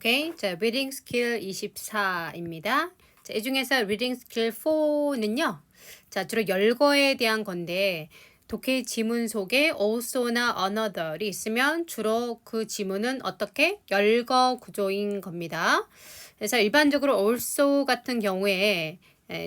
오케이. 자, 리딩 스킬 24입니다. 자, 이 중에서 리딩 스킬 4는요. 자, 주로 열거에 대한 건데 독해 지문 속에 also나 another이 있으면 주로 그 지문은 어떻게? 열거 구조인 겁니다. 그래서 일반적으로 also 같은 경우에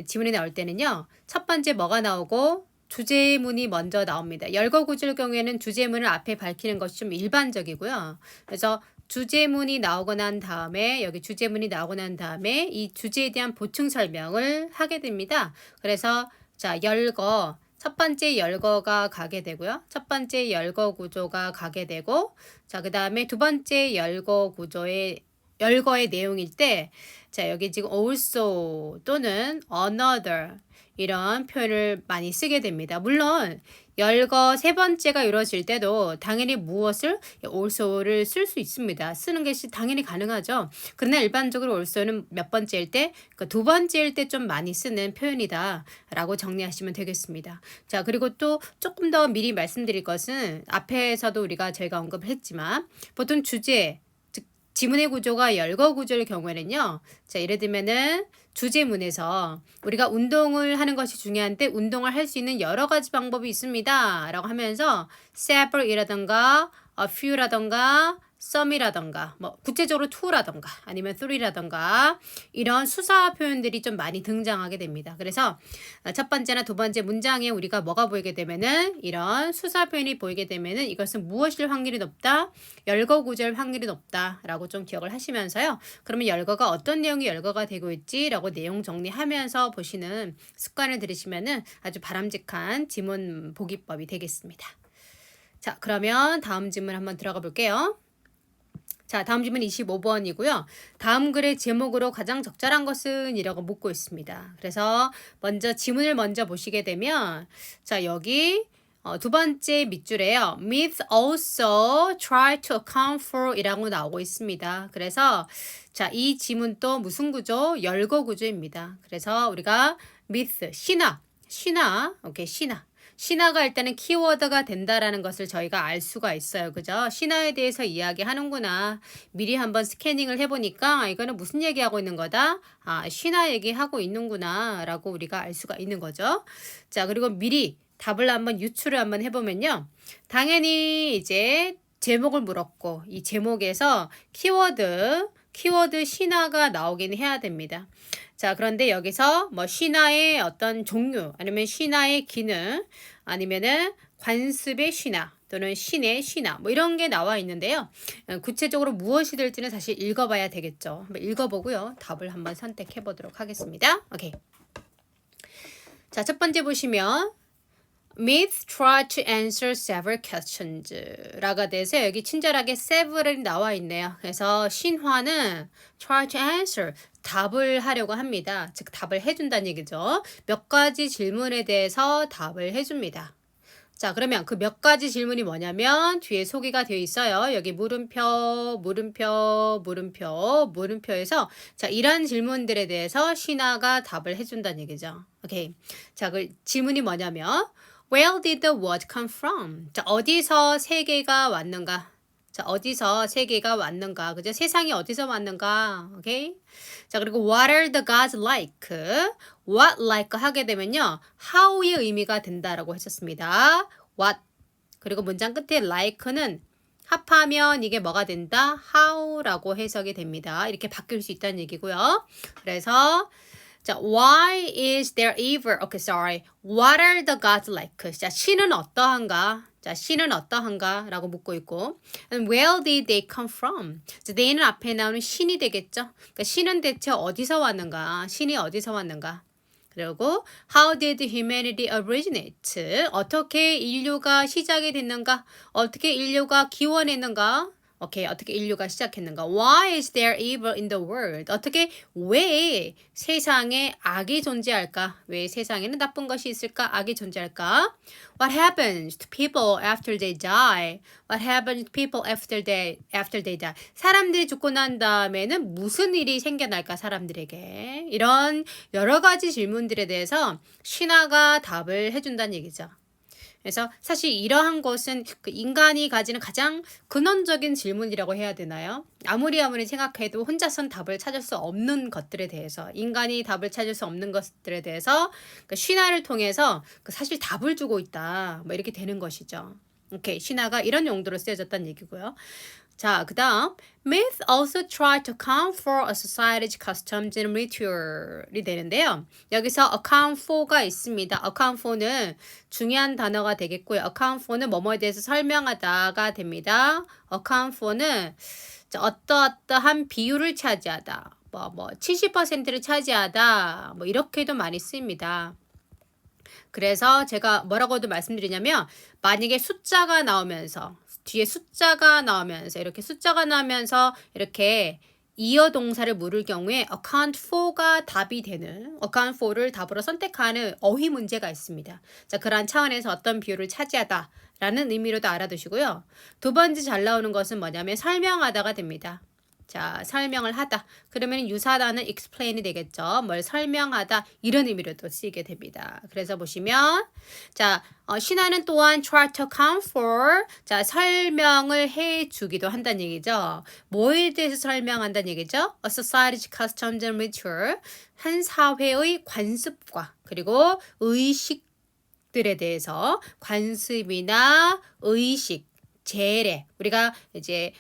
지문이 나올 때는요. 첫 번째 뭐가 나오고 주제문이 먼저 나옵니다. 열거 구조의 경우에는 주제문을 앞에 밝히는 것이 좀 일반적이고요. 그래서 주제문이 나오고 난 다음에 여기 주제문이 나오고 난 다음에 이 주제에 대한 보충 설명을 하게 됩니다. 그래서 자, 열거 첫 번째 열거가 가게 되고요. 첫 번째 열거 구조가 가게 되고 자, 그다음에 두 번째 열거의 내용일 때 자, 여기 지금 also 또는 another 이런 표현을 많이 쓰게 됩니다. 물론 열거 세 번째가 이루어질 때도 당연히 무엇을 also를 쓸 수 있습니다. 쓰는 것이 당연히 가능하죠. 그러나 일반적으로 also는 몇 번째일 때, 그러니까 두 번째일 때 좀 많이 쓰는 표현이다라고 정리하시면 되겠습니다. 자, 그리고 또 조금 더 미리 말씀드릴 것은 앞에서도 저희가 언급을 했지만 보통 주제 지문의 구조가 열거 구조의 경우에는요. 자, 예를 들면은 주제문에서 우리가 운동을 하는 것이 중요한데 운동을 할 수 있는 여러 가지 방법이 있습니다. 라고 하면서 several이라던가 a few라던가 some이라던가 뭐 구체적으로 two라던가 아니면 three라던가 이런 수사 표현들이 좀 많이 등장하게 됩니다. 그래서 첫 번째나 두 번째 문장에 우리가 뭐가 보이게 되면은 이런 수사 표현이 보이게 되면은 이것은 무엇일 확률이 높다? 열거 구조일 확률이 높다라고 좀 기억을 하시면서요. 그러면 열거가 어떤 내용이 열거가 되고 있지라고 내용 정리하면서 보시는 습관을 들이시면은 아주 바람직한 지문 보기법이 되겠습니다. 자, 그러면 다음 질문 한번 들어가 볼게요. 자, 다음 질문 25번이고요. 다음 글의 제목으로 가장 적절한 것은 이라고 묻고 있습니다. 그래서 먼저 지문을 먼저 보시게 되면 자, 여기 두 번째 밑줄에요. Myths also try to account for 이라고 나오고 있습니다. 그래서 자, 이 지문도 무슨 구조? 열거 구조입니다. 그래서 우리가 myth, 신화, 오케이, 신화가 일단은 키워드가 된다라는 것을 저희가 알 수가 있어요. 그죠? 신화에 대해서 이야기하는구나. 미리 한번 스캐닝을 해보니까 이거는 무슨 얘기하고 있는 거다? 아, 신화 얘기하고 있는구나 라고 우리가 알 수가 있는 거죠. 자, 그리고 미리 답을 한번 유추를 한번 해보면요. 당연히 이제 제목을 물었고 이 제목에서 키워드 신화가 나오긴 해야 됩니다. 자, 그런데 여기서 뭐 신화의 어떤 종류 아니면 신화의 기능 아니면은 관습의 신화 또는 신의 신화 뭐 이런 게 나와 있는데요. 구체적으로 무엇이 될지는 사실 읽어봐야 되겠죠. 한번 읽어보고요. 답을 한번 선택해 보도록 하겠습니다. 오케이. 자, 첫 번째 보시면 Myth try to answer several questions 라가 돼서 여기 친절하게 several이 나와 있네요. 그래서 신화는 try to answer 답을 하려고 합니다. 즉 답을 해준다는 얘기죠. 몇 가지 질문에 대해서 답을 해줍니다. 자, 그러면 그 몇 가지 질문이 뭐냐면 뒤에 소개가 되어 있어요. 여기 물음표에서 자, 이런 질문들에 대해서 신화가 답을 해준다는 얘기죠. 오케이. 자, 그 질문이 뭐냐면 Where did the word come from? 자, 어디서 세계가 왔는가? 자, 어디서 세계가 왔는가? 그죠? 세상이 어디서 왔는가? 오케이? 자, 그리고 what are the gods like? what like 하게 되면요. how의 의미가 된다라고 했었습니다. what. 그리고 문장 끝에 like는 합하면 이게 뭐가 된다? how라고 해석이 됩니다. 이렇게 바뀔 수 있다는 얘기고요. 그래서 자, why is there evil? Okay, sorry. What are the gods like? 자, 신은 어떠한가? 자, 신은 어떠한가? 라고 묻고 있고 And where did they come from? 자, they는 앞에 나오는 신이 되겠죠? 그러니까 신은 대체 어디서 왔는가? 신이 어디서 왔는가? 그리고 How did humanity originate? 어떻게 인류가 시작이 됐는가? 어떻게 인류가 기원했는가? 오케이, 어떻게 인류가 시작했는가? Why is there evil in the world? 왜 세상에 악이 존재할까? 왜 세상에는 나쁜 것이 있을까? 악이 존재할까? What happens to people after they die? What happens to people after they die? 사람들이 죽고 난 다음에는 무슨 일이 생겨날까? 사람들에게. 이런 여러 가지 질문들에 대해서 신화가 답을 해준다는 얘기죠. 그래서 사실 이러한 것은 그 인간이 가지는 가장 근원적인 질문이라고 해야 되나요? 아무리 생각해도 혼자선 답을 찾을 수 없는 것들에 대해서 인간이 답을 찾을 수 없는 것들에 대해서 그 신화를 통해서 그 사실 답을 주고 있다. 뭐 이렇게 되는 것이죠. 오케이. 신화가 이런 용도로 쓰여졌다는 얘기고요. 자, 그 다음 myth also try to account for a society's customs and ritual이 되는데요. 여기서 account for가 있습니다. account for는 중요한 단어가 되겠고요. account for는 뭐뭐에 대해서 설명하다가 됩니다. account for는 어떠한 비율을 차지하다. 70%를 차지하다. 뭐 이렇게도 많이 쓰입니다. 그래서 제가 뭐라고도 말씀드리냐면 만약에 숫자가 나오면서 뒤에 숫자가 나오면서 이렇게 숫자가 나오면서 이렇게 이어 동사를 물을 경우에 account for가 답이 되는 account for를 답으로 선택하는 어휘 문제가 있습니다. 자, 그러한 차원에서 어떤 비율을 차지하다 라는 의미로도 알아두시고요. 두 번째 잘 나오는 것은 뭐냐면 설명하다가 됩니다. 자, 설명을 하다. 그러면 유사단은 explain이 되겠죠. 뭘 설명하다 이런 의미로도 쓰이게 됩니다. 그래서 보시면 자, 신화는 또한 try to account for 자, 설명을 해주기도 한다는 얘기죠. 뭐에 대해서 설명한다는 얘기죠? A society's customs and ritual 한 사회의 관습과 그리고 의식들에 대해서 관습이나 의식, 제례 우리가 이제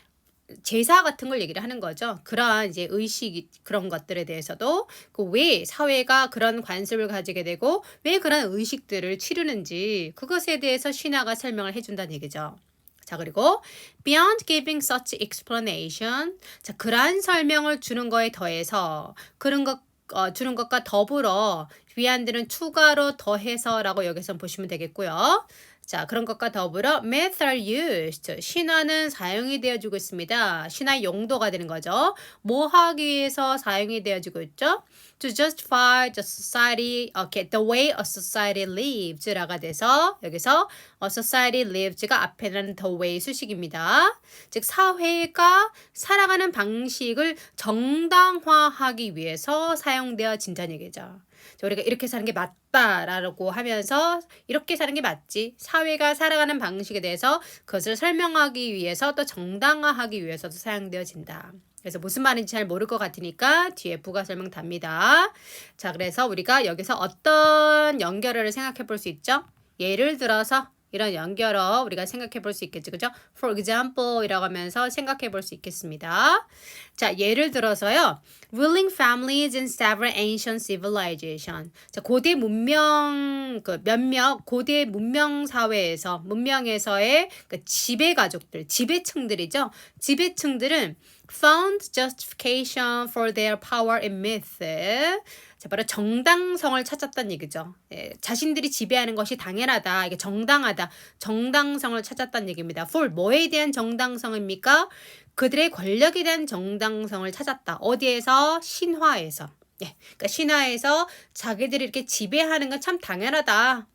제사 같은 걸 얘기를 하는 거죠. 그러한 이제 의식 그런 것들에 대해서도 그 왜 사회가 그런 관습을 가지게 되고 왜 그런 의식들을 치르는지 그것에 대해서 신화가 설명을 해준다는 얘기죠. 자, 그리고 beyond giving such explanation 자, 그러한 설명을 주는 거에 더해서 그런 것 주는 것과 더불어 beyond는 추가로 더해서라고 여기서 보시면 되겠고요. 자, 그런 것과 더불어 myths are used. 신화는 사용이 되어지고 있습니다. 신화 용도가 되는 거죠. 뭐 하기 위해서 사용이 되어지고 있죠? To justify the society, okay, the way a society lives라가 돼서 여기서 a society lives가 앞에는 the way 수식입니다. 즉 사회가 살아가는 방식을 정당화하기 위해서 사용되어진다는 얘기죠. 우리가 이렇게 사는 게 맞다라고 하면서 이렇게 사는 게 맞지. 사회가 살아가는 방식에 대해서 그것을 설명하기 위해서 또 정당화하기 위해서도 사용되어진다. 그래서 무슨 말인지 잘 모를 것 같으니까 뒤에 부가 설명 답니다. 자, 그래서 우리가 여기서 어떤 연결어를 생각해 볼 수 있죠? 예를 들어서 이런 연결어 우리가 생각해 볼 수 있겠죠. 그죠? For example 이라고 하면서 생각해 볼 수 있겠습니다. 자, 예를 들어서요. Ruling families in several ancient civilizations. 자, 고대 문명 몇몇 고대 문명 사회에서 문명에서의 지배 가족들, 지배층들이죠. 지배층들은 found justification for their power in myth. 자, 바로 정당성을 찾았다는 얘기죠. 예, 자신들이 지배하는 것이 당연하다. 이게 정당하다. 정당성을 찾았다는 얘기입니다. for 뭐에 대한 정당성입니까? 그들의 권력에 대한 정당성을 찾았다. 어디에서? 신화에서. 예, 그러니까 신화에서 자기들이 이렇게 지배하는 건 참 당연하다.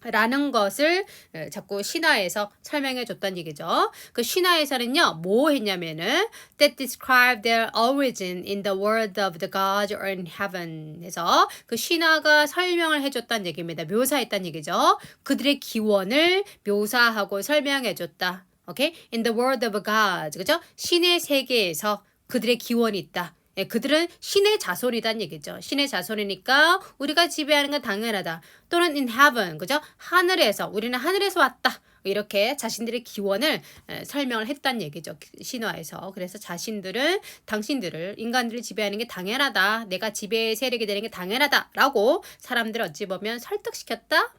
라는 것을 자꾸 신화에서 설명해 줬다는 얘기죠. 그 신화에서는요, 뭐 했냐면은 that describe their origin in the world of the gods or in heaven 해서 그 신화가 설명을 해줬다는 얘기입니다. 묘사했다는 얘기죠. 그들의 기원을 묘사하고 설명해 줬다. 오케이? In the world of gods. 그죠? 신의 세계에서 그들의 기원이 있다. 예, 그들은 신의 자손이란 얘기죠. 신의 자손이니까 우리가 지배하는 건 당연하다. 또는 in heaven, 그죠? 하늘에서, 우리는 하늘에서 왔다. 이렇게 자신들의 기원을 설명을 했단 얘기죠. 신화에서. 그래서 자신들은 당신들을 인간들을 지배하는 게 당연하다. 내가 지배 세력이 되는 게 당연하다. 라고 사람들을 어찌 보면 설득시켰다.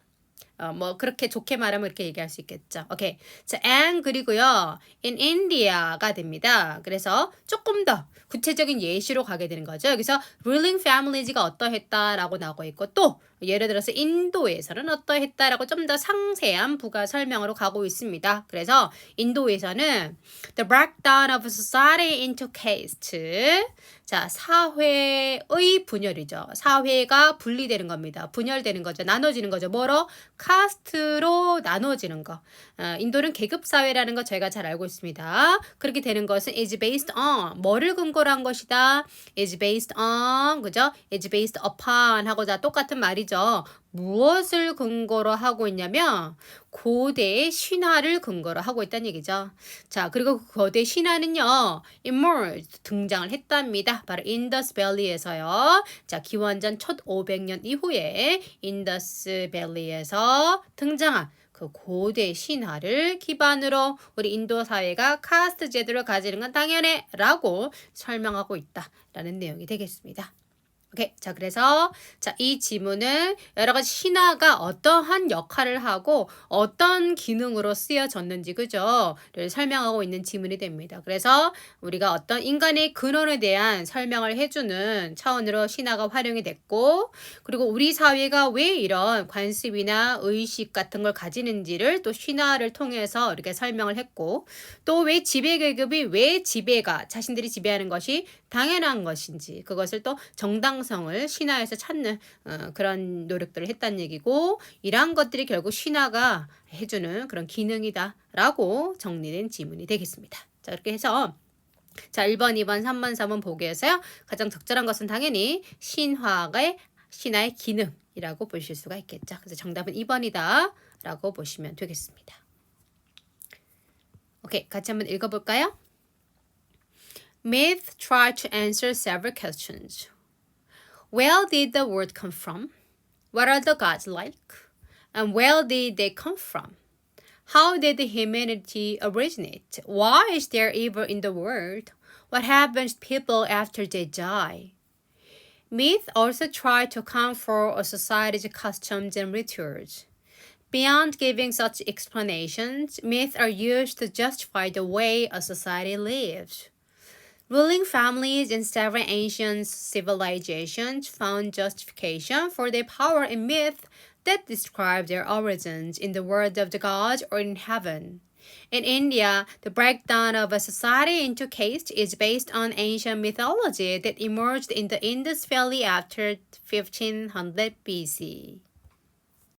뭐 그렇게 좋게 말하면 이렇게 얘기할 수 있겠죠. 오케이. 자, and 그리고요. in India가 됩니다. 그래서 조금 더 구체적인 예시로 가게 되는 거죠. 여기서 ruling families가 어떠했다라고 나오고 있고 또 예를 들어서 인도에서는 어떠했다라고 좀 더 상세한 부가 설명으로 가고 있습니다. 그래서 인도에서는 the breakdown of society into castes. 자, 사회의 분열이죠. 사회가 분리되는 겁니다. 분열되는 거죠. 나눠지는 거죠. 뭐로? 카스트로 나눠지는 거. 인도는 계급사회라는 거 저희가 잘 알고 있습니다. 그렇게 되는 것은 is based on 뭐를 근거로 한 것이다. is based on 그죠? is based upon 하고 다 똑같은 말이죠. 무엇을 근거로 하고 있냐면 고대 신화를 근거로 하고 있다는 얘기죠. 자, 그리고 그 거대 신화는요, emerged, 등장을 했답니다. 바로 인더스 밸리에서요. 자, 기원전 1500년 이후에 인더스 밸리에서 등장한 그 고대 신화를 기반으로 우리 인도 사회가 카스트 제도를 가지는 건 당연해 라고 설명하고 있다라는 내용이 되겠습니다. 오케이. 자, 그래서 이 지문은 여러 가지 신화가 어떠한 역할을 하고 어떤 기능으로 쓰여졌는지 그죠? 를 설명하고 있는 지문이 됩니다. 그래서 우리가 어떤 인간의 근원에 대한 설명을 해주는 차원으로 신화가 활용이 됐고, 그리고 우리 사회가 왜 이런 관습이나 의식 같은 걸 가지는지를 또 신화를 통해서 이렇게 설명을 했고, 또 왜 지배계급이 왜 지배가 자신들이 지배하는 것이 당연한 것인지 그것을 또 정당성을 신화에서 찾는 그런 노력들을 했다는 얘기고, 이러한 것들이 결국 신화가 해주는 그런 기능이다라고 정리된 지문이 되겠습니다. 자, 이렇게 해서 1번, 2번, 3번, 4번 보기에서요. 가장 적절한 것은 당연히 신화의 기능이라고 보실 수가 있겠죠. 그래서 정답은 2번이다 라고 보시면 되겠습니다. 오케이, 같이 한번 읽어볼까요? Myth tried to answer several questions. Where did the world come from? What are the gods like? And where did they come from? How did humanity originate? Why is there evil in the world? What happens to people after they die? Myth also tried to account for a society's customs and rituals. Beyond giving such explanations, myths are used to justify the way a society lives. Ruling families in several ancient civilizations found justification for their power in myth that describe their origins in the world of the gods or in heaven. In India, the breakdown of a society into castes is based on ancient mythology that emerged in the Indus Valley after 1500 BC.